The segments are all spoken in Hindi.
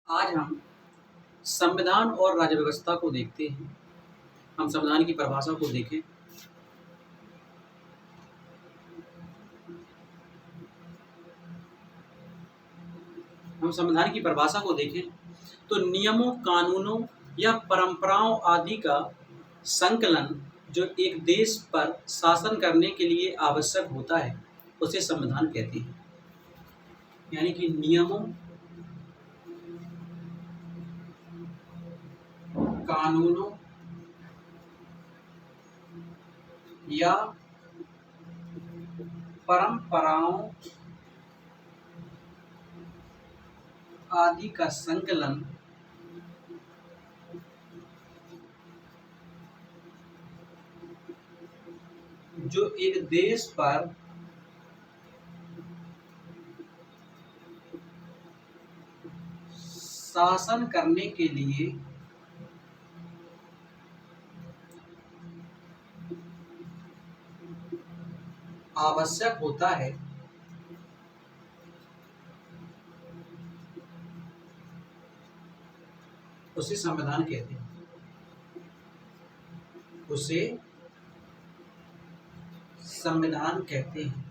आज हम संविधान और राज्य व्यवस्था को देखते हैं। हम संविधान की परिभाषा को देखें। हम संविधान की परिभाषा को देखें तो नियमों, कानूनों या परंपराओं आदि का संकलन जो एक देश पर शासन करने के लिए आवश्यक होता है उसे संविधान कहते हैं। यानी कि नियमों, कानूनों या परंपराओं आदि का संकलन जो एक देश पर शासन करने के लिए आवश्यक होता है उसे संविधान कहते हैं। उसे संविधान कहते हैं।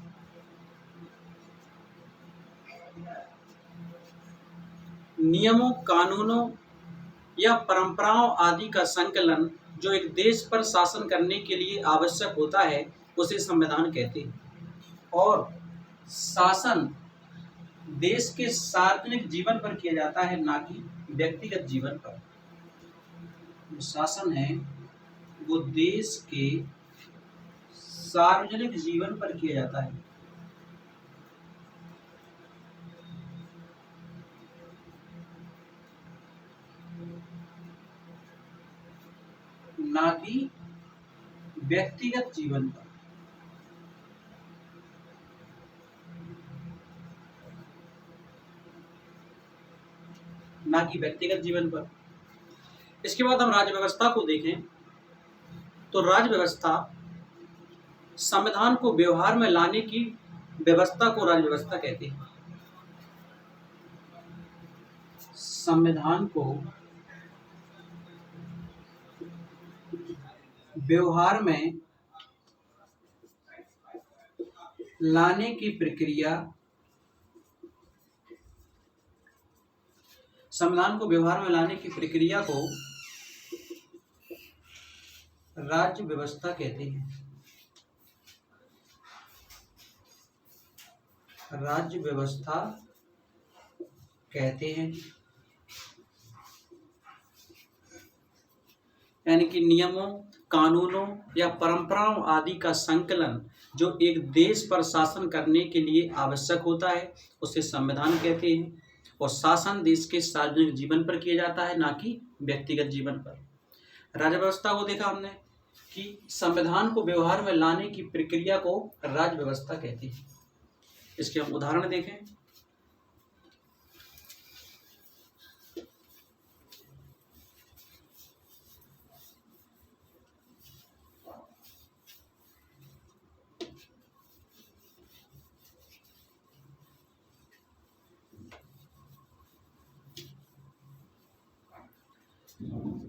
नियमों, कानूनों या परंपराओं आदि का संकलन जो एक देश पर शासन करने के लिए आवश्यक होता है उसे संविधान कहते हैं। और शासन देश के सार्वजनिक जीवन पर किया जाता है, ना कि व्यक्तिगत जीवन पर। जो शासन है वो देश के सार्वजनिक जीवन पर किया जाता है, ना कि व्यक्तिगत जीवन पर। ना कि व्यक्तिगत जीवन पर। इसके बाद हम राज्य व्यवस्था को देखें तो राज्य व्यवस्था संविधान को व्यवहार में लाने की व्यवस्था को राज्य व्यवस्था कहते हैं। संविधान को व्यवहार में लाने की प्रक्रिया, संविधान को व्यवहार में लाने की प्रक्रिया को राज्य व्यवस्था कहते हैं। राज्य व्यवस्था कहते हैं। यानी कि नियमों, कानूनों या परंपराओं आदि का संकलन जो एक देश पर शासन करने के लिए आवश्यक होता है उसे संविधान कहते हैं। और शासन देश के सार्वजनिक जीवन पर किया जाता है, ना कि व्यक्तिगत जीवन पर। राज्य व्यवस्था को देखा हमने कि संविधान को व्यवहार में लाने की प्रक्रिया को राज्य व्यवस्था कहते हैं। इसके हम उदाहरण देखें।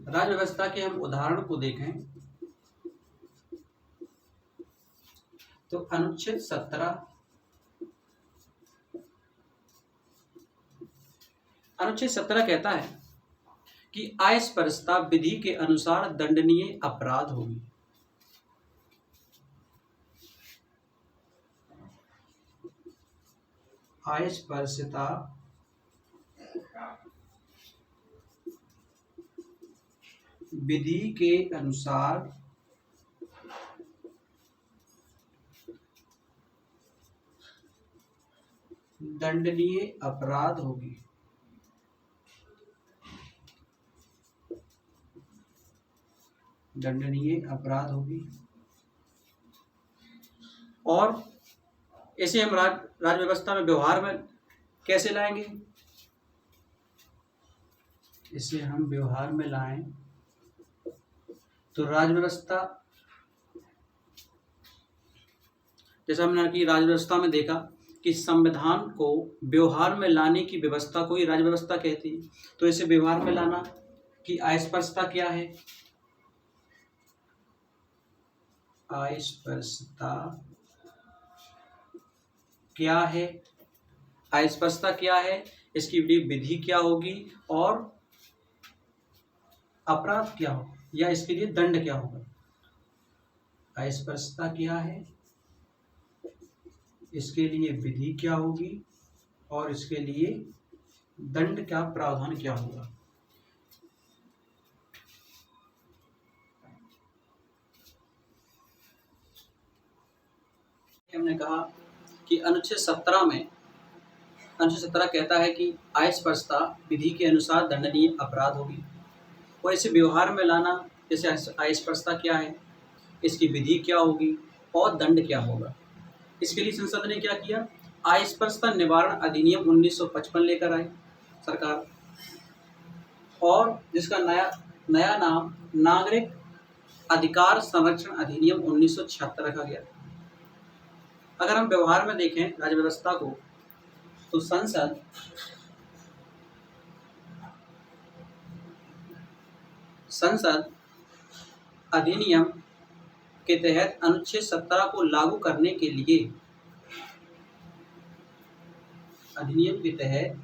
राज्य व्यवस्था के हम उदाहरण को देखें तो अनुच्छेद 17 कहता है कि आय स्पर्शता विधि के अनुसार दंडनीय अपराध होगी। आय स्पर्शता विधि के अनुसार दंडनीय अपराध होगी। दंडनीय अपराध होगी। और इसे हम राज्य व्यवस्था में व्यवहार में कैसे लाएंगे? इसे हम व्यवहार में लाएं तो राज्य व्यवस्था, जैसा हमने कि राज्य व्यवस्था में देखा कि संविधान को व्यवहार में लाने की व्यवस्था को ही राज्य व्यवस्था कहती है। तो इसे व्यवहार में लाना की अस्पष्टता क्या है? अस्पष्टता क्या है? अस्पष्टता क्या है, इसकी विधि क्या होगी और अपराध क्या हो या इसके लिए दंड क्या होगा? अस्पष्टता क्या है, इसके लिए विधि क्या होगी और इसके लिए दंड क्या, प्रावधान क्या होगा? हमने कहा कि अनुच्छेद 17 कहता है कि अस्पष्टता विधि के अनुसार दंडनीय अपराध होगी। और इसे व्यवहार में लाना, जैसे अस्पष्टता क्या है, इसकी विधि क्या होगी और दंड क्या होगा। इसके लिए संसद ने क्या किया? अस्पष्टता निवारण अधिनियम 1955 लेकर आई सरकार, और जिसका नया नाम नागरिक अधिकार संरक्षण अधिनियम 1976 रखा गया। अगर हम व्यवहार में देखें राज्य व्यवस्था को, तो संसद अधिनियम के तहत अनुच्छेद 17 को लागू करने के लिए, अधिनियम के तहत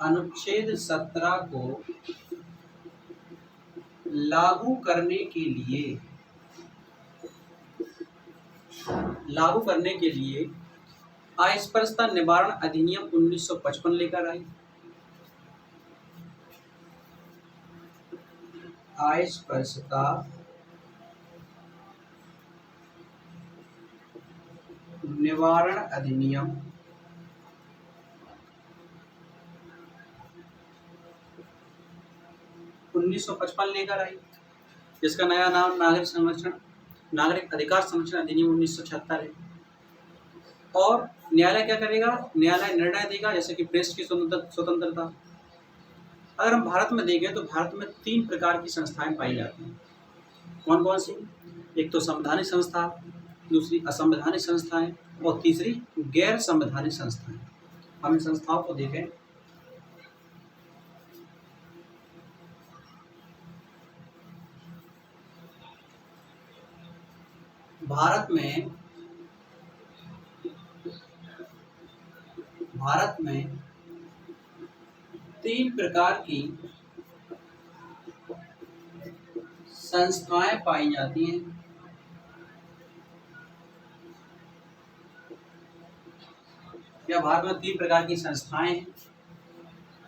अनुच्छेद 17 को लागू करने के लिए अस्पष्टता निवारण अधिनियम 1955 लेकर आई। अस्पष्टता निवारण अधिनियम 1955 लेकर आई, जिसका नया नाम नागरिक अधिकार संरक्षण अधिनियम 1976 है। और न्यायालय क्या करेगा? न्यायालय निर्णय देगा, जैसे कि प्रेस की स्वतंत्रता। अगर हम भारत में देखें तो भारत में 3 प्रकार की संस्थाएं पाई जाती हैं। कौन कौन सी? एक तो संवैधानिक संस्था, दूसरी असंवैधानिक संस्थाएं और तीसरी गैर संवैधानिक संस्थाएं। हम इन संस्थाओं को देखें। भारत में 3 प्रकार की संस्थाएं पाई जाती हैं। या भारत में 3 प्रकार की संस्थाएं हैं,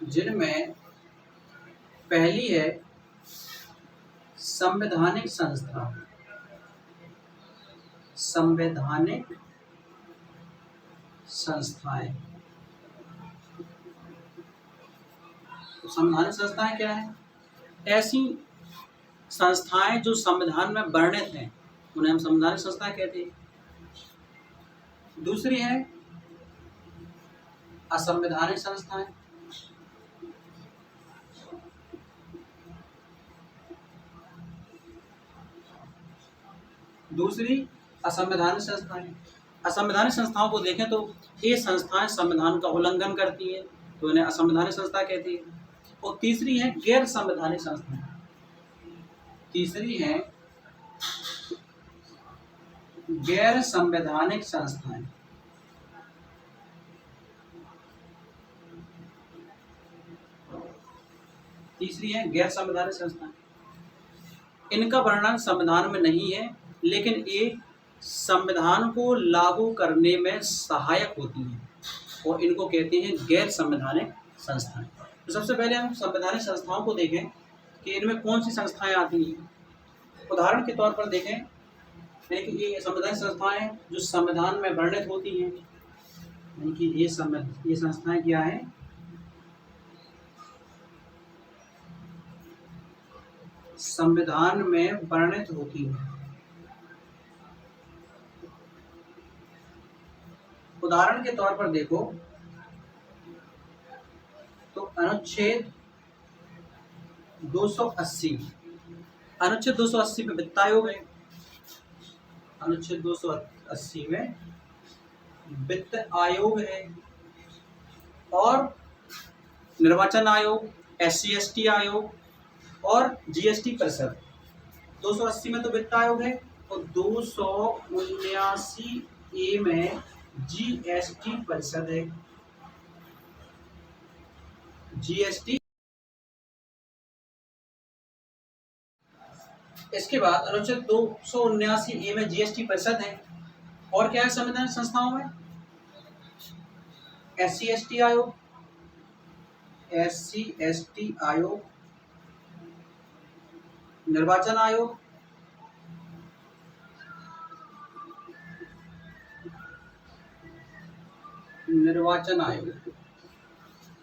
जिनमें पहली है संवैधानिक संस्था। संवैधानिक संस्थाएं। तो संवैधानिक संस्थाएं क्या है? ऐसी संस्थाएं जो संविधान में वर्णित हैं, उन्हें हम संवैधानिक संस्थाएं कहते हैं। दूसरी है असंवैधानिक संस्थाएं। असंवैधानिक संस्थाओं को देखें तो ये संस्थाएं संविधान का उल्लंघन करती हैं, तो इन्हें असंवैधानिक संस्था कहती है। और तीसरी है गैर संवैधानिक संस्थाएं। तीसरी है गैर संवैधानिक संस्थाएं। इनका वर्णन संविधान में नहीं है, लेकिन ये संविधान को लागू करने में सहायक होती हैं और इनको कहते हैं गैर संवैधानिक संस्थाएं। तो सबसे पहले हम संवैधानिक संस्थाओं को देखें कि इनमें कौन सी संस्थाएं आती हैं। उदाहरण के तौर पर देखें, यानी कि ये संवैधानिक संस्थाएं जो संविधान में वर्णित होती हैं, यानी कि ये संस्थाएं क्या है? संविधान में वर्णित होती है। उदाहरण के तौर पर देखो तो अनुच्छेद 280 में वित्त आयोग है। अनुच्छेद 280 में वित्त आयोग है, और निर्वाचन आयोग, SC/ST आयोग और GST परिषद। 280 में तो वित्त आयोग है और 279A में GST परिषद है। GST। इसके बाद अनुच्छेद 279A में GST परिषद है। और क्या है संवैधानिक संस्थाओं में? SC/ST आयोग, SC/ST आयोग, निर्वाचन आयोग, निर्वाचन आयोग।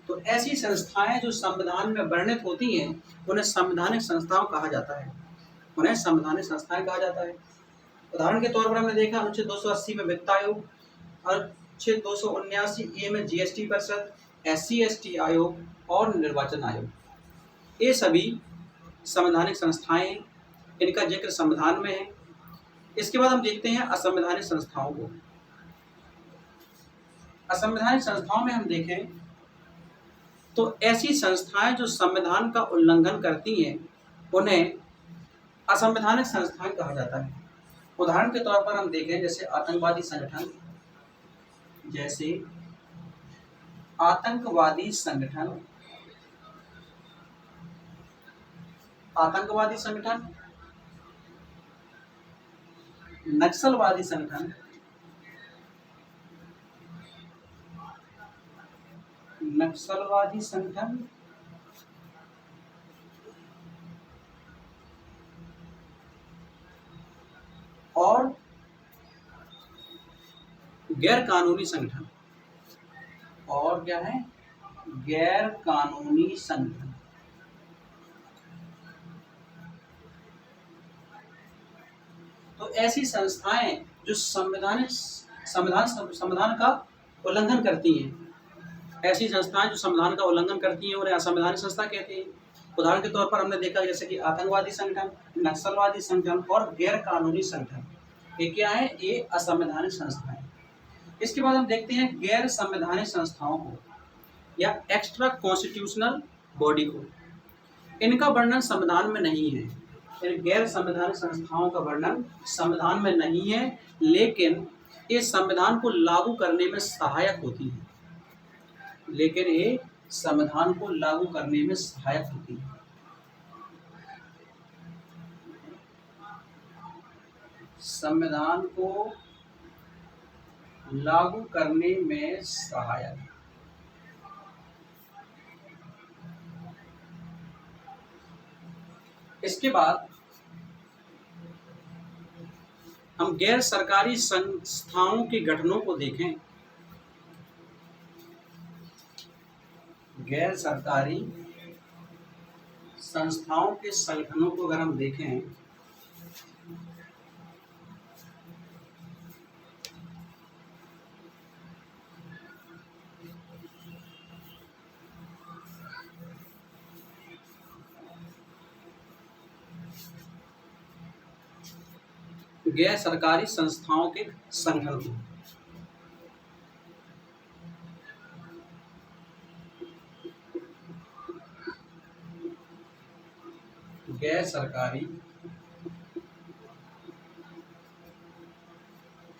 तो ऐसी संस्थाएं जो संविधान में वर्णित होती हैं उन्हें संवैधानिक संस्थाओं कहा जाता है, उन्हें संवैधानिक संस्थाएं कहा जाता है। उदाहरण के तौर पर हमने देखा अनुच्छेद 280 में वित्त आयोग, अनुच्छेद 279A में GST परिषद, SC/ST आयोग और निर्वाचन आयोग। ये सभी संवैधानिक संस्थाएं, इनका जिक्र संविधान में है। इसके बाद हम देखते हैं असंवैधानिक संस्थाओं को। असंवैधानिक संस्थाओं में हम देखें तो ऐसी संस्थाएं जो संविधान का उल्लंघन करती हैं उन्हें असंवैधानिक संस्थाएं कहा जाता है। उदाहरण के तौर पर हम देखें जैसे आतंकवादी संगठन, जैसे आतंकवादी संगठन, आतंकवादी संगठन, नक्सलवादी संगठन, नक्सलवादी संगठन और गैर कानूनी संगठन। और क्या है? गैर कानूनी संगठन। तो ऐसी संस्थाएं जो संविधान का उल्लंघन करती हैं, ऐसी संस्थाएं जो संविधान का उल्लंघन करती हैं उन्हें असंवैधानिक संस्था कहते हैं। उदाहरण के तौर पर हमने देखा जैसे कि आतंकवादी संगठन, नक्सलवादी संगठन और गैर कानूनी संगठन, ये क्या है? ये असंवैधानिक संस्थाएं। इसके बाद हम देखते हैं गैर संवैधानिक संस्थाओं को या एक्स्ट्रा कॉन्स्टिट्यूशनल बॉडी को। इनका वर्णन संविधान में नहीं है। इन गैर संवैधानिक संस्थाओं का वर्णन संविधान में नहीं है, लेकिन ये संविधान को लागू करने में सहायक होती है। लेकिन ये संविधान को लागू करने में सहायक होती है। संविधान को लागू करने में सहायक। इसके बाद हम गैर सरकारी संस्थाओं के गठनों को देखें। गैर सरकारी संस्थाओं के संगठनों को अगर हम देखें गैर सरकारी संस्थाओं के संगठन को, गैर सरकारी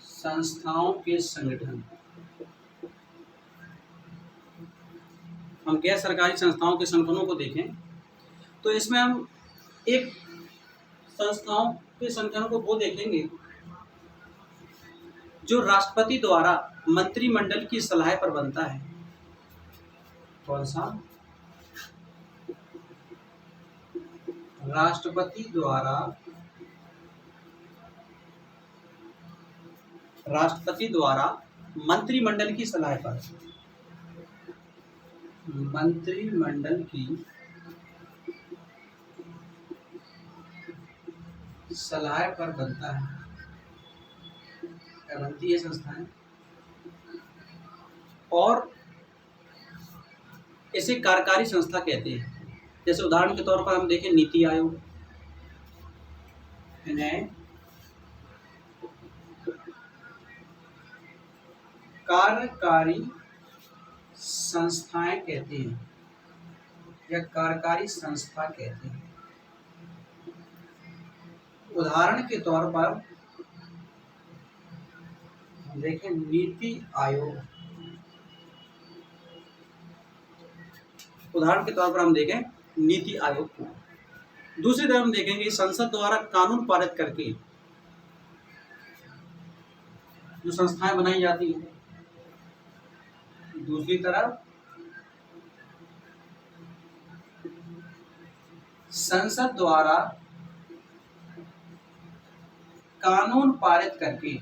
संस्थाओं के संगठन। हम गैर सरकारी संस्थाओं के संगठनों को देखें तो इसमें हम एक संस्थाओं के संगठन को वो देखेंगे जो राष्ट्रपति द्वारा मंत्रिमंडल की सलाह पर बनता है। कौन सा? राष्ट्रपति द्वारा मंत्रिमंडल की सलाह पर, मंत्रिमंडल की सलाह पर बनता है, बनती है संस्थाएं। और इसे कार्यकारी संस्था कहते हैं। जैसे उदाहरण के तौर पर हम देखें नीति आयोग, इन्हें कार्यकारी संस्थाएं कहते हैं या कार्यकारी संस्था कहते हैं। उदाहरण के तौर पर देखें नीति आयोग, उदाहरण के तौर पर हम देखें नीति आयोग को। दूसरी तरफ हम देखेंगे संसद द्वारा कानून पारित करके जो संस्थाएं बनाई जाती हैं। दूसरी तरफ संसद द्वारा कानून पारित करके,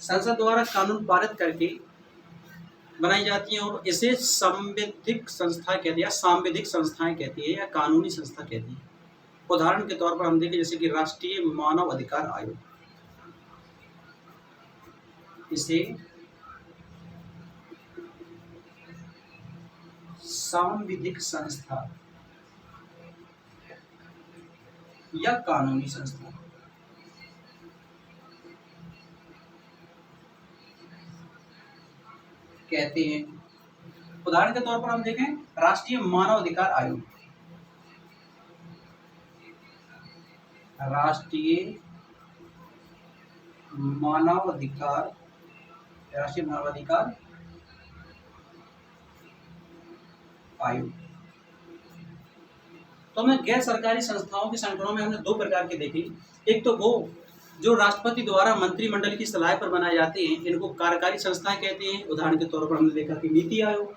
संसद द्वारा कानून पारित करके बनाई जाती हैं और इसे संवैधानिक संस्था कहते हैं, सांविधिक संस्थाएं कहती है या कानूनी संस्था कहती है। उदाहरण के तौर पर हम देखें जैसे कि राष्ट्रीय मानव अधिकार आयोग, इसे सांविधिक संस्था या कानूनी संस्था कहते हैं। उदाहरण के तौर पर हम देखें राष्ट्रीय मानव अधिकार आयोग, राष्ट्रीय मानवाधिकार आयोग। तो हमें गैर सरकारी संस्थाओं के संगठनों में हमने दो प्रकार के देखे। एक तो वो जो राष्ट्रपति द्वारा मंत्रिमंडल की सलाह पर बनाए जाते हैं, इनको कार्यकारी संस्थाएं कहते हैं। उदाहरण के तौर पर हमने देखा कि नीति आयोग।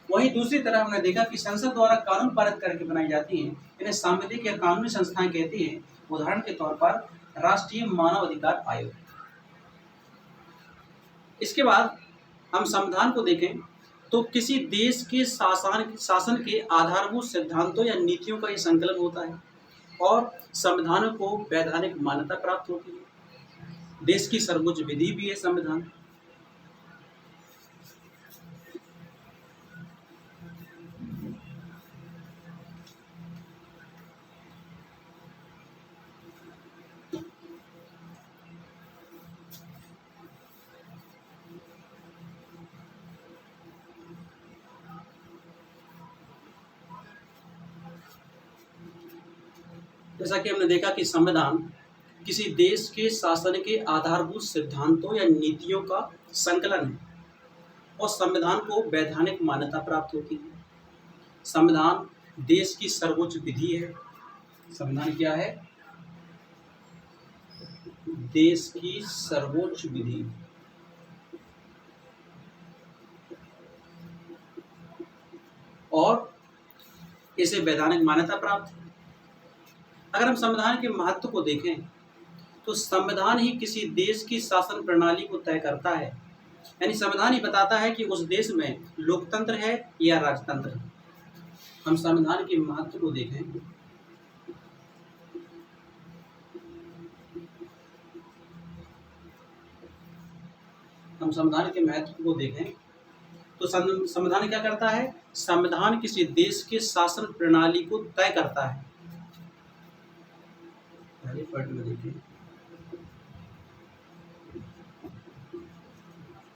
वहीं दूसरी तरह हमने देखा कि संसद द्वारा कानून पारित करके बनाई जाती हैं, इन्हें सांविधिक या कानूनी संस्थाएं कहती हैं। उदाहरण के तौर पर राष्ट्रीय मानव अधिकार आयोग। इसके बाद हम संविधान को देखें तो किसी देश के शासन के आधारभूत सिद्धांतों या नीतियों का ये संकलन होता है और संविधान को वैधानिक मान्यता प्राप्त होती है। देश की सर्वोच्च विधि भी है संविधान। जैसा कि हमने देखा कि संविधान किसी देश के शासन के आधारभूत सिद्धांतों या नीतियों का संकलन है और संविधान को वैधानिक मान्यता प्राप्त होती है। संविधान देश की सर्वोच्च विधि है। संविधान क्या है? देश की सर्वोच्च विधि। और इसे वैधानिक मान्यता प्राप्त है। अगर हम संविधान के महत्व को देखें तो संविधान ही किसी देश की शासन प्रणाली को तय करता है। यानी संविधान ही बताता है कि उस देश में लोकतंत्र है या राजतंत्र है। हम संविधान के महत्व को देखें तो संविधान क्या करता है? संविधान किसी देश के शासन प्रणाली को तय करता है। पहले पॉइंट में देखें,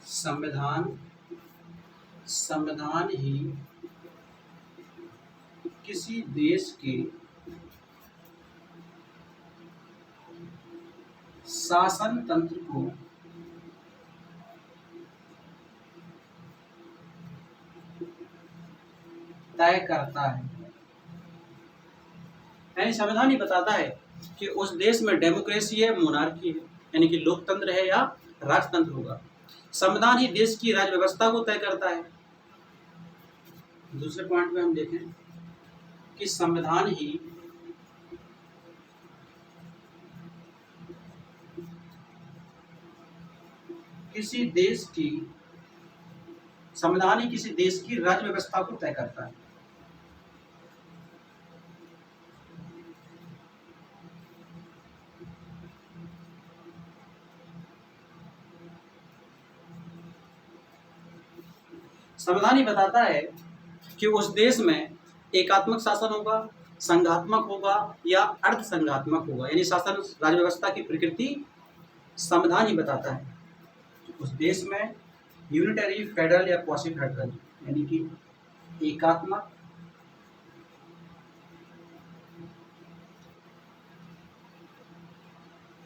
संविधान ही किसी देश के शासन तंत्र को तय करता है। यानी संविधान ही बताता है कि उस देश में डेमोक्रेसी है, मोनार्की है, यानी कि लोकतंत्र है या राजतंत्र होगा। संविधान ही देश की राज्य व्यवस्था को तय करता है। दूसरे पॉइंट में हम देखें कि संविधान ही किसी देश की राज्य व्यवस्था को तय करता है। संविधान ही बताता है कि उस देश में एकात्मक शासन होगा संघात्मक होगा या अर्ध संघात्मक होगा, यानी शासन राज्य व्यवस्था की प्रकृति संविधान ही बताता है। उस देश में यूनिटरी, फेडरल या क्वासी फेडरल, यानी कि एकात्मक,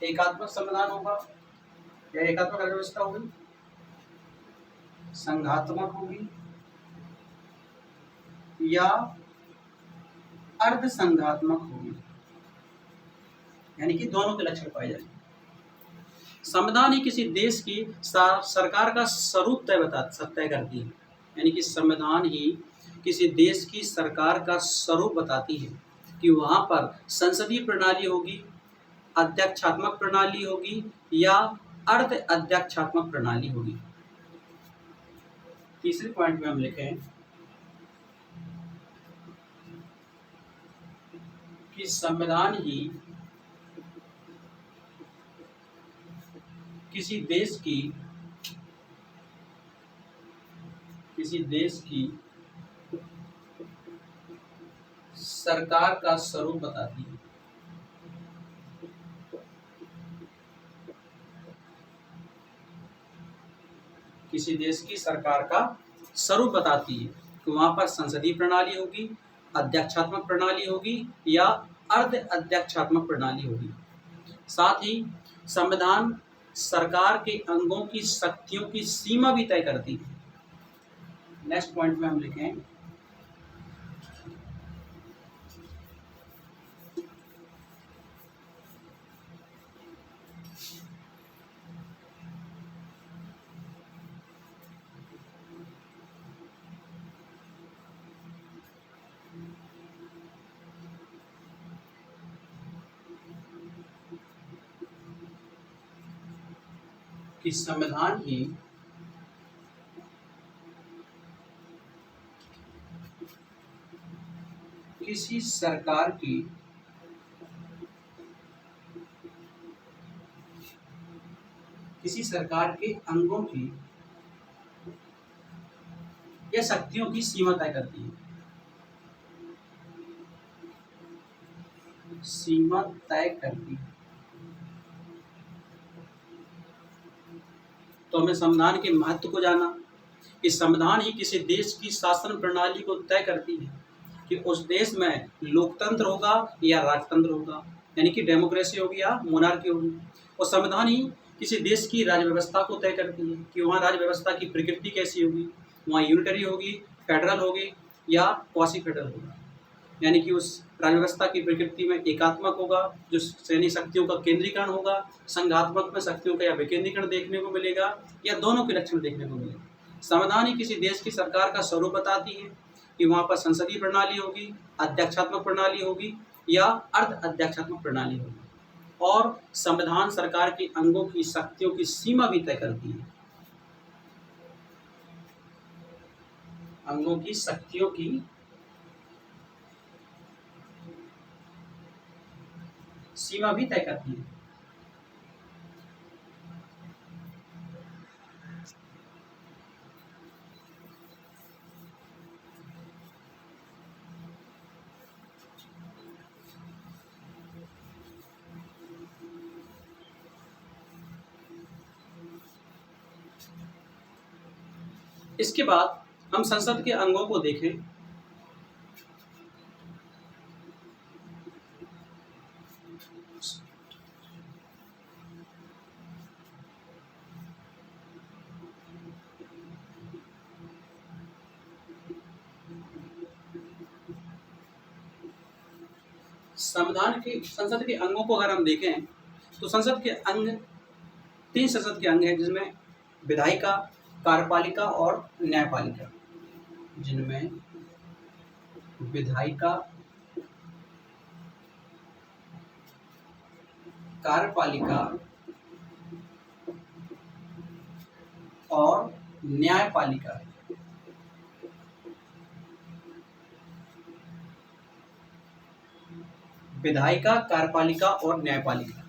एकात्मक संविधान होगा या एकात्मक राज्य व्यवस्था होगी, संघात्मक होगी या अर्ध संघात्मक होगी, यानी कि दोनों के लक्षण पाए जाएंगे। संविधान ही किसी देश की सरकार का स्वरूप तय करती है, यानी कि संविधान ही किसी देश की सरकार का स्वरूप बताती है कि वहाँ पर संसदीय प्रणाली होगी, अध्यक्षात्मक प्रणाली होगी या अर्ध अध्यक्षात्मक प्रणाली होगी। तीसरे पॉइंट में हम लिखें कि संविधान ही किसी देश की सरकार का स्वरूप बताती है। किसी देश की सरकार का स्वरूप बताती है कि वहां पर संसदीय प्रणाली होगी, अध्यक्षात्मक प्रणाली होगी या अर्ध अध्यक्षात्मक प्रणाली होगी। साथ ही संविधान सरकार के अंगों की शक्तियों की सीमा भी तय करती है। नेक्स्ट पॉइंट में हम लिखें कि संविधान ही किसी सरकार के अंगों की या शक्तियों की सीमा तय करती है। सीमा तय करती है। तो हमें संविधान के महत्व को जाना कि संविधान ही किसी देश की शासन प्रणाली को तय करती है कि उस देश में लोकतंत्र होगा या राजतंत्र होगा, यानी कि डेमोक्रेसी होगी या मोनार्की होगी। और संविधान ही किसी देश की राज्य व्यवस्था को तय करती है कि वहाँ राज्य व्यवस्था की प्रकृति कैसी होगी, वहाँ यूनिटरी होगी, फेडरल होगी या क्वासी फेडरल होगा, यानी कि उस राज्य व्यवस्था की प्रकृति में एकात्मक होगा जो सैन्य शक्तियों का केंद्रीकरण होगा, संघात्मक में शक्तियों का या विकेंद्रीकरण देखने को मिलेगा या दोनों के लक्षण देखने को मिलेगा। संविधान ही किसी देश की सरकार का स्वरूप बताती है कि वहाँ पर संसदीय प्रणाली होगी, अध्यक्षात्मक प्रणाली होगी या अर्ध अध्यक्षात्मक प्रणाली होगी। और संविधान सरकार के अंगों की शक्तियों की सीमा भी तय करती है। अंगों की शक्तियों की सीमा भी तय करती है। इसके बाद हम संसद के अंगों को देखें। संसद के अंगों को अगर हम देखें तो संसद के अंग 3 संसद के अंग हैं, जिसमें विधायिका, कार्यपालिका और न्यायपालिका। जिनमें विधायिका, कार्यपालिका और न्यायपालिका। विधायिका, कार्यपालिका और न्यायपालिका।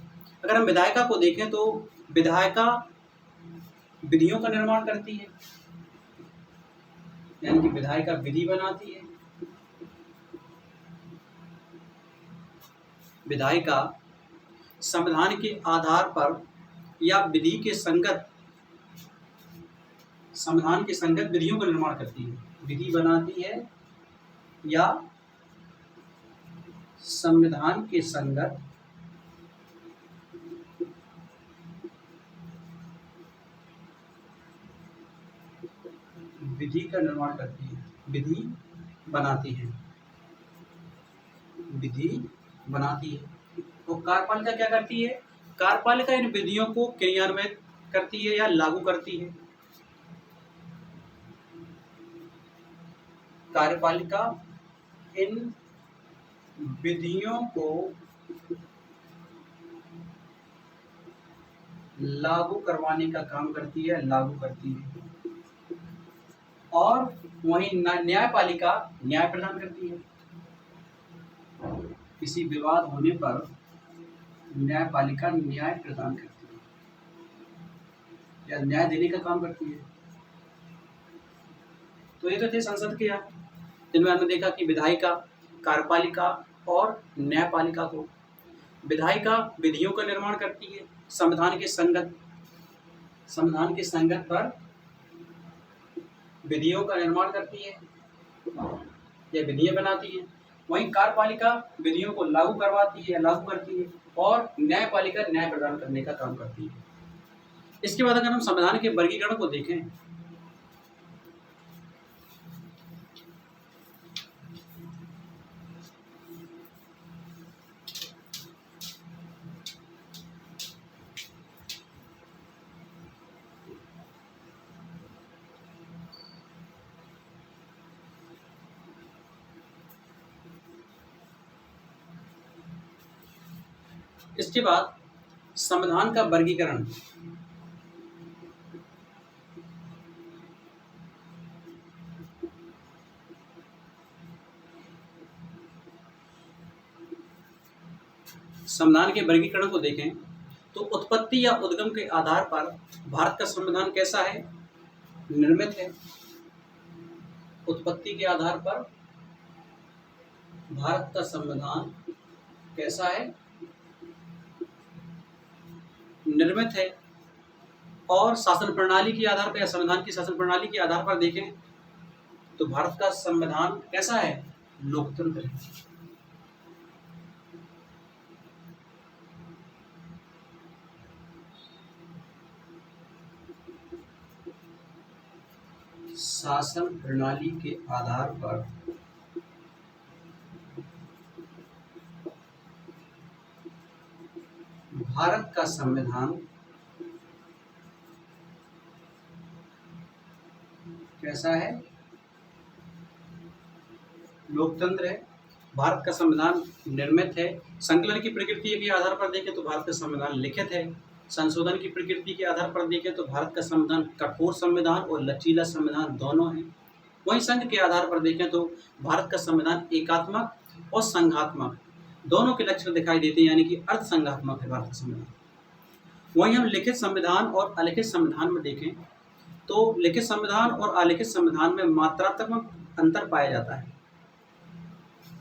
अगर हम विधायिका को देखें तो विधायिका विधियों का निर्माण करती है, यानी कि विधायिका विधि बनाती है। विधायिका संविधान के आधार पर या विधि के संगत संविधान के संगत विधियों का निर्माण करती है, विधि बनाती है या संविधान के संगत विधि का निर्माण करती है, विधि बनाती है, विधि बनाती है। तो कार्यपालिका क्या करती है? कार्यपालिका इन विधियों को क्रियान्वित करती है या लागू करती है। कार्यपालिका इन विधियों को लागू करवाने का काम करती है, लागू करती है। और वहीं न्यायपालिका न्याय प्रदान करती है। किसी विवाद होने पर न्यायपालिका न्याय प्रदान करती है या न्याय देने का काम करती है। तो ये तो थे संसद के यहाँ, जिनमें हमने देखा कि विधायिका, कार्यपालिका और न्यायपालिका को। विधायिका विधियों का निर्माण करती है संविधान के संगत पर विधियों का निर्माण करती है या विधियां बनाती है। वहीं कार्यपालिका विधियों को लागू करवाती है, लागू करती है, और न्यायपालिका न्याय प्रदान करने का काम करती है। इसके बाद अगर हम संविधान के वर्गीकरण को देखें, इसके बाद संविधान का वर्गीकरण। संविधान के वर्गीकरण को देखें तो उत्पत्ति या उद्गम के आधार पर भारत का संविधान कैसा है? निर्मित है। उत्पत्ति के आधार पर भारत का संविधान कैसा है? निर्मित है। और शासन प्रणाली के आधार पर या संविधान की शासन प्रणाली के आधार पर देखें तो भारत का संविधान कैसा है? लोकतंत्र है। शासन प्रणाली के आधार पर भारत का संविधान कैसा है? लोकतंत्र है। भारत का संविधान निर्मित है। संकलन की प्रकृति के आधार पर देखें तो भारत का संविधान लिखित है। संशोधन की प्रकृति के आधार पर देखें तो भारत का संविधान कठोर संविधान और लचीला संविधान दोनों है। वहीं संघ के आधार पर देखें तो भारत का संविधान एकात्मक और संघात्मक दोनों के लक्षण दिखाई देते हैं, यानी कि अर्ध संघात्मक है भारत का संविधान। वहीं हम लिखित संविधान और अलिखित संविधान में देखें तो लिखित संविधान और अलिखित संविधान में मात्रात्मक अंतर पाया जाता है।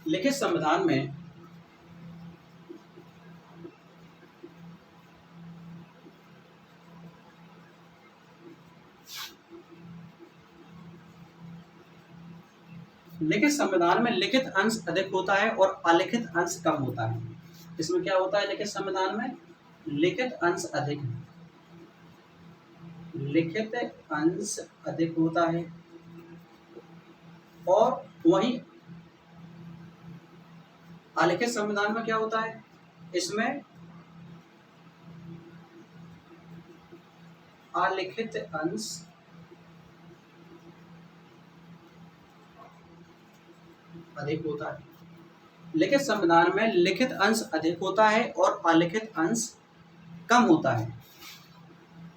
लिखित संविधान में लिखित अंश अधिक होता है और अलिखित अंश कम होता है। इसमें क्या होता है? लिखित संविधान में लिखित अंश अधिक है, लिखित अंश अधिक होता है। और वहीं अलिखित संविधान में क्या होता है? इसमें अलिखित अंश अधिक होता है। लिखित संविधान में लिखित अंश अधिक होता है और अलिखित अंश कम होता है।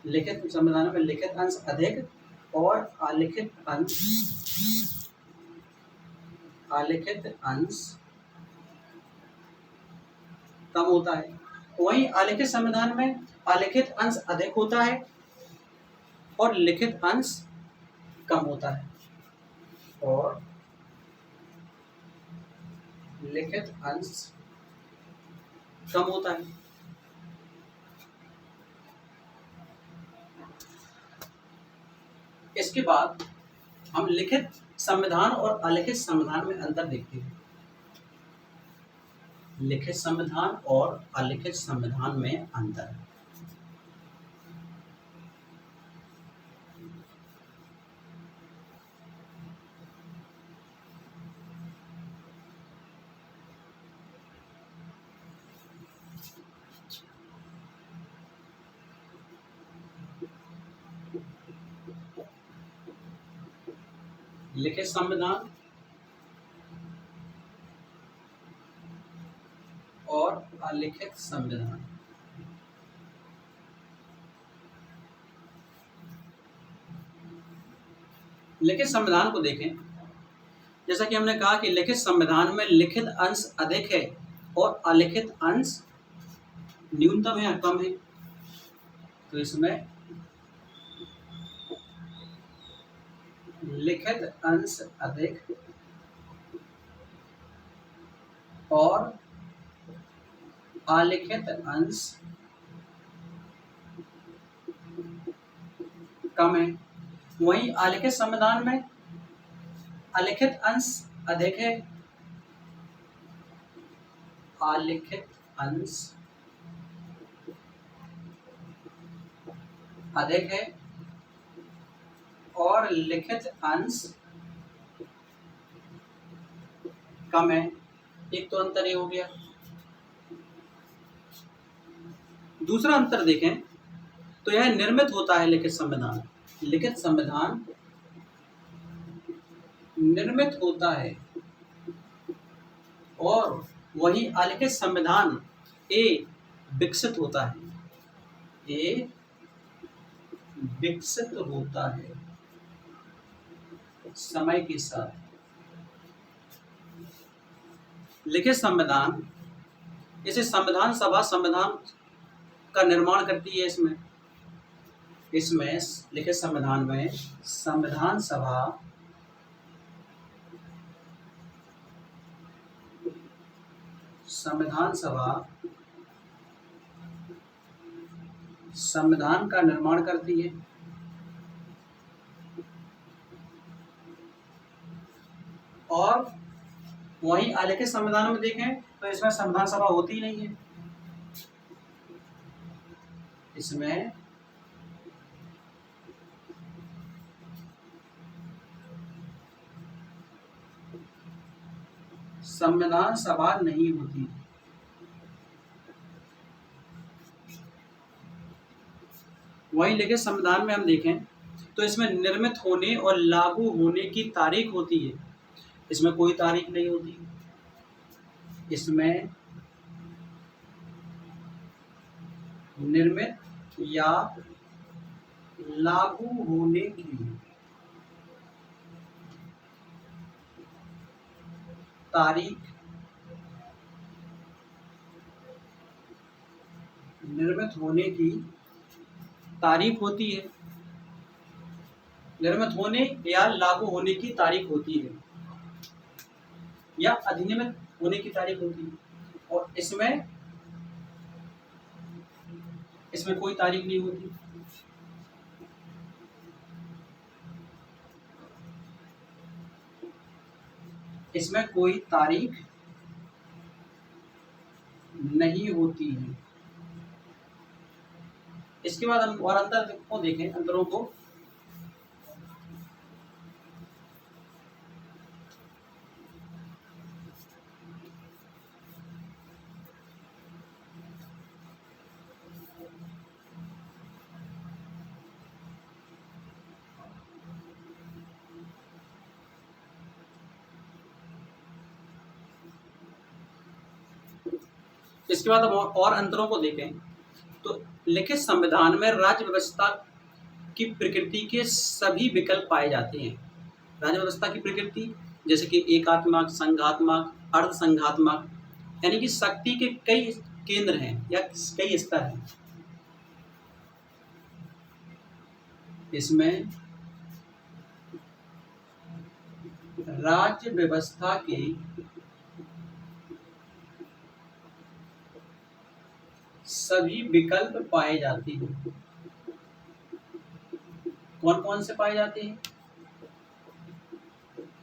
लिखित संविधान में लिखित अंश अधिक और अलिखित अंश कम होता है। वहीं अलिखित संविधान में अलिखित अंश अधिक होता है और लिखित अंश कम होता है। और लिखित अंश कम होता है। इसके बाद हम लिखित संविधान और अलिखित संविधान में अंतर देखते हैं। लिखित संविधान और अलिखित संविधान में अंतर। लिखित संविधान और अलिखित संविधान। लिखित संविधान को देखें, जैसा कि हमने कहा कि लिखित संविधान में लिखित अंश अधिक है और अलिखित अंश न्यूनतम है या कम है। तो इसमें लिखित अंश अधिक और अलिखित अंश कम है। वहीं अलिखित संविधान में अलिखित अंश अधिक है, अलिखित अंश अधिक है और लिखित अंश कम है। एक तो अंतर ये हो गया। दूसरा अंतर देखें तो यह निर्मित होता है लिखित संविधान। लिखित संविधान निर्मित होता है और वही अलिखित संविधान विकसित होता है। विकसित होता है समय के साथ। लिखित संविधान, इसे संविधान सभा संविधान का निर्माण करती है। इसमें लिखित संविधान में संविधान सभा संविधान का निर्माण करती है और वहीं अलिखित संविधान में देखें तो इसमें संविधान सभा होती ही नहीं है। इसमें संविधान सभा नहीं होती। वहीं लिखित संविधान में हम देखें तो इसमें निर्मित होने और लागू होने की तारीख होती है। इसमें कोई तारीख नहीं होती। इसमें निर्मित या लागू होने की तारीख, निर्मित होने की तारीख होती है। निर्मित होने या लागू होने की तारीख होती है या अधिनियमित होने की तारीख होती है। और इसमें कोई तारीख नहीं होती। इसमें कोई तारीख नहीं होती है। इसके बाद हम और अंतर को देखें, अंतरों को। इसके बाद हम और अंतरों को देखें तो लिखित संविधान में राज्य व्यवस्था की प्रकृति के सभी विकल्प पाए जाते हैं। राज्य व्यवस्था की प्रकृति जैसे कि एकात्मक, संघात्मक, अर्धसंघात्मक, यानी कि शक्ति के कई केंद्र हैं या कई स्तर हैं। इसमें राज्य व्यवस्था के सभी विकल्प पाए जाते हैं। कौन कौन से पाए जाते हैं?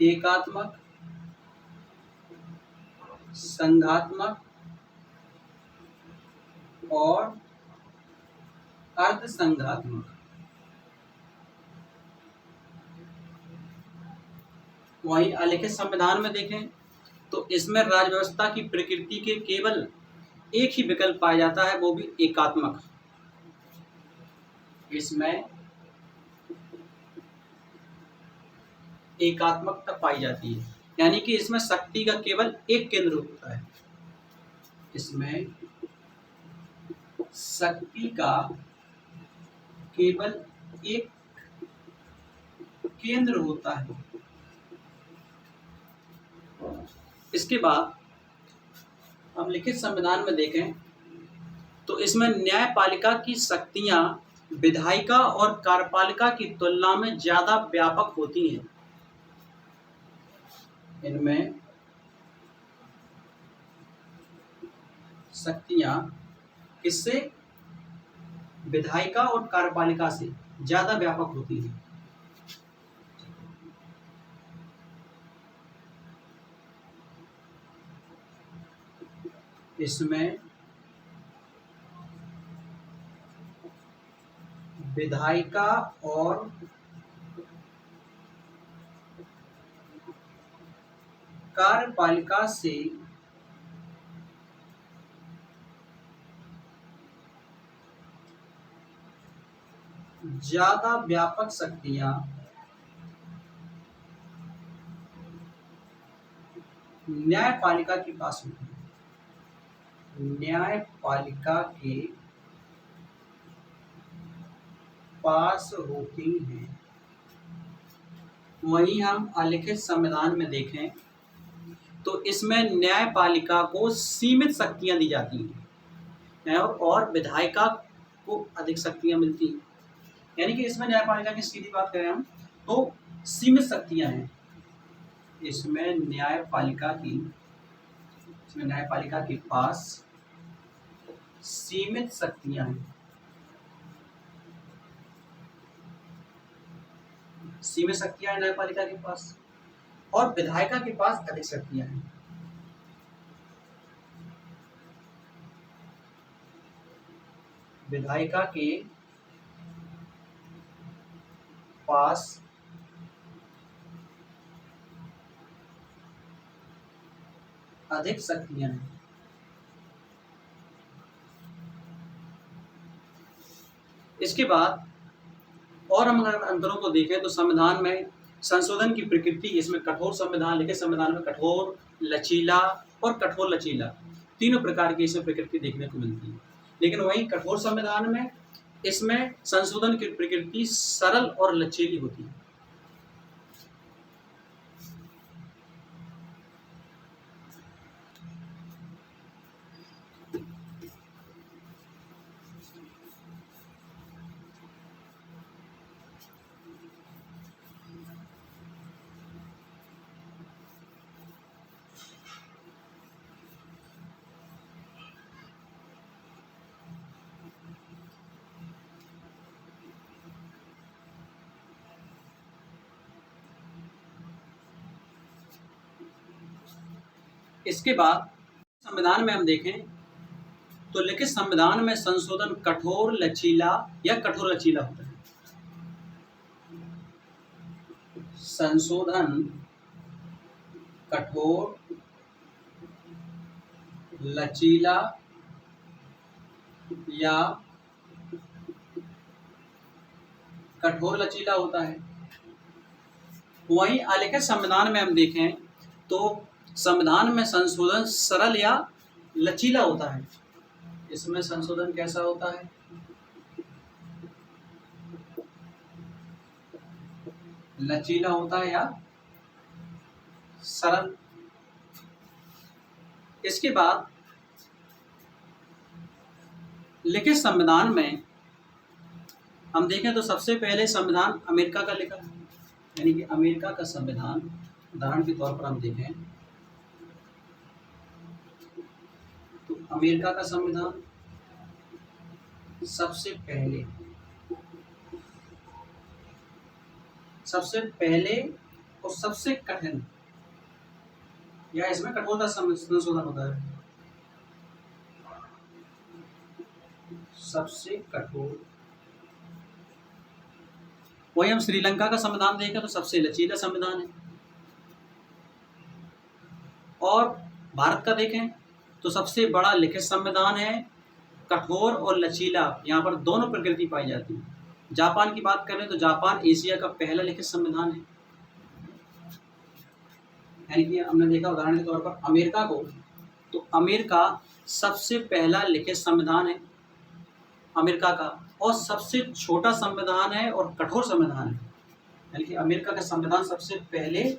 एकात्मक, संघात्मक और अर्धसंघात्मक। वहीं अलिखित संविधान में देखें तो इसमें राज्य व्यवस्था की प्रकृति के केवल एक ही विकल्प पाया जाता है, वो भी एकात्मक। इसमें एकात्मकता पाई जाती है, यानी कि इसमें शक्ति का केवल एक केंद्र होता है। इसमें शक्ति का केवल एक केंद्र होता है। इसके बाद हम लिखित संविधान में देखें तो इसमें न्यायपालिका की शक्तियां विधायिका और कार्यपालिका की तुलना में ज्यादा व्यापक होती हैं। इनमें शक्तियां किससे? विधायिका और कार्यपालिका से ज्यादा व्यापक होती हैं। इसमें विधायिका और कार्यपालिका से ज्यादा व्यापक शक्तियां न्यायपालिका के पास होती हैं। न्यायपालिका के पास होती हैं। वहीं हम अलिखित संविधान में देखें तो इसमें न्यायपालिका को सीमित शक्तियां दी जाती हैं और विधायिका को अधिक शक्तियां मिलती हैं। यानी कि इसमें न्यायपालिका की सीधी बात करें हम तो सीमित शक्तियां हैं। इसमें न्यायपालिका के पास सीमित शक्तियां हैं। सीमित शक्तियां हैं न्यायपालिका के पास और विधायिका के पास अधिक शक्तियां हैं। विधायिका के पास अधिक शक्तियां हैं। इसके बाद और हम अगर अंतरों को देखें तो संविधान में संशोधन की प्रकृति, इसमें कठोर संविधान, लिखित संविधान में कठोर, लचीला और कठोर लचीला तीनों प्रकार की इसमें प्रकृति देखने को मिलती है। लेकिन वहीं कठोर संविधान में इसमें संशोधन की प्रकृति सरल और लचीली होती है। इसके बाद संविधान में हम देखें तो लिखित संविधान में संशोधन कठोर लचीला या कठोर लचीला होता है। संशोधन कठोर लचीला या कठोर लचीला होता है। वहीं अलिखित संविधान में हम देखें तो संविधान में संशोधन सरल या लचीला होता है। इसमें संशोधन कैसा होता है? लचीला होता है या सरल। इसके बाद लिखित संविधान में हम देखें तो सबसे पहले संविधान अमेरिका का लिखा है, यानी कि अमेरिका का संविधान। उदाहरण के तौर पर हम देखें तो अमेरिका का संविधान सबसे पहले और सबसे कठिन, या इसमें कठोरता संशोधन होता है। सबसे कठोर, वही हम श्रीलंका का संविधान देखें तो सबसे लचीला संविधान है, और भारत का देखें तो सबसे बड़ा लिखित संविधान है। कठोर और लचीला, यहाँ पर दोनों प्रकृति पाई जाती है। जापान की बात करें तो जापान एशिया का पहला लिखित संविधान है। यानी कि हमने देखा उदाहरण के तौर पर अमेरिका को, तो अमेरिका सबसे पहला लिखित संविधान है अमेरिका का, और सबसे छोटा संविधान है और कठोर संविधान है। यानी कि अमेरिका का संविधान सबसे पहले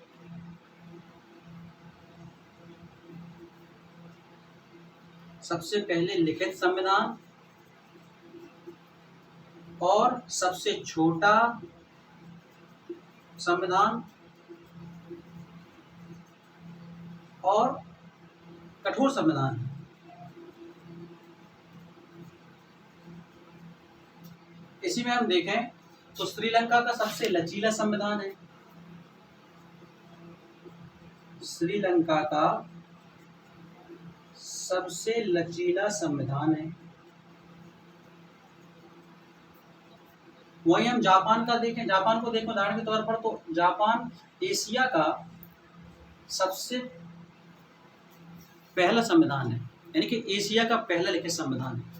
लिखित संविधान और सबसे छोटा संविधान और कठोर संविधान है। इसी में हम देखें तो श्रीलंका का सबसे लचीला संविधान है। श्रीलंका का सबसे लचीला संविधान है। वहीं हम जापान का देखें, जापान को देखें उदाहरण के तौर पर, तो जापान एशिया का सबसे पहला संविधान है, यानी कि एशिया का पहला लिखित संविधान है।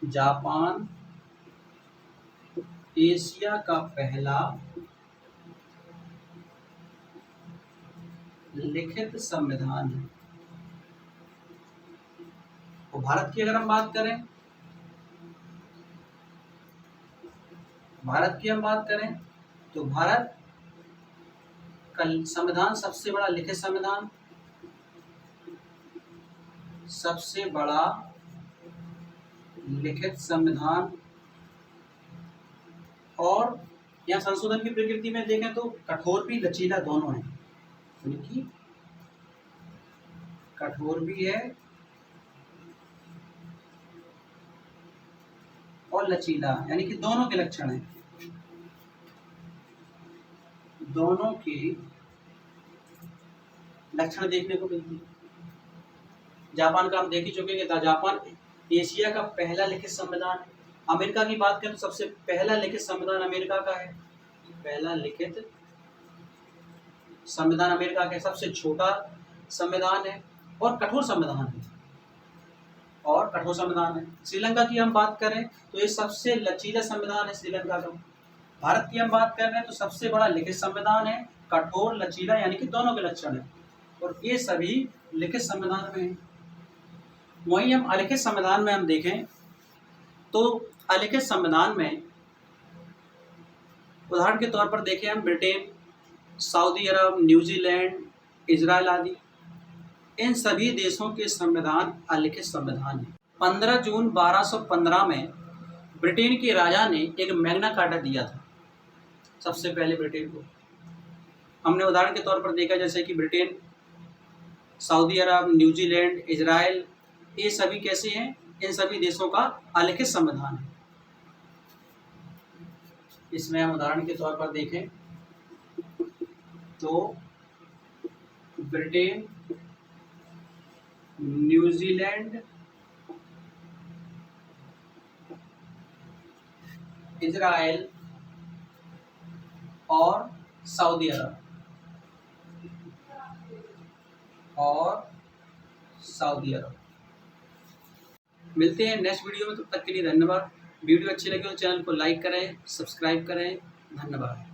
जापान एशिया का पहला लिखित संविधान है। और भारत की अगर हम बात करें, तो भारत का संविधान सबसे बड़ा लिखित संविधान, और यहाँ संशोधन की प्रकृति में देखें तो कठोर भी लचीला दोनों है। यानी कि कठोर भी है और लचीला, यानी कि दोनों के लक्षण हैं, दोनों के लक्षण देखने को मिलते हैं। जापान का हम देख ही चुके हैं, जापान एशिया का पहला लिखित संविधान है। अमेरिका की बात करें तो सबसे पहला लिखित संविधान अमेरिका का है। पहला लिखित संविधान अमेरिका का, सबसे छोटा संविधान है और कठोर संविधान है। श्रीलंका की हम बात करें तो ये सबसे लचीला संविधान है श्रीलंका का। भारत की हम बात कर रहे हैं तो सबसे बड़ा लिखित संविधान है, कठोर लचीला, यानी कि दोनों के लक्षण है, और ये सभी लिखित संविधान में है। वहीं हम अलिखित संविधान में हम देखें तो अलिखित संविधान में उदाहरण के तौर पर देखें हम ब्रिटेन, सऊदी अरब, न्यूजीलैंड, इजराइल आदि, इन सभी देशों के संविधान अलिखित संविधान है। 15 जून 1215 में ब्रिटेन के राजा ने एक मैग्ना कार्टा दिया था सबसे पहले ब्रिटेन को। हमने उदाहरण के तौर पर देखा जैसे कि ब्रिटेन, सऊदी अरब, न्यूजीलैंड, इजराइल, ये सभी कैसे हैं, इन सभी देशों का अलिखित संविधान है। इसमें हम उदाहरण के तौर पर देखें तो ब्रिटेन, न्यूजीलैंड, इजराइल और सऊदी अरब मिलते हैं नेक्स्ट वीडियो में। तब तक के लिए धन्यवाद। वीडियो अच्छी लगी तो चैनल को लाइक करें, सब्सक्राइब करें। धन्यवाद।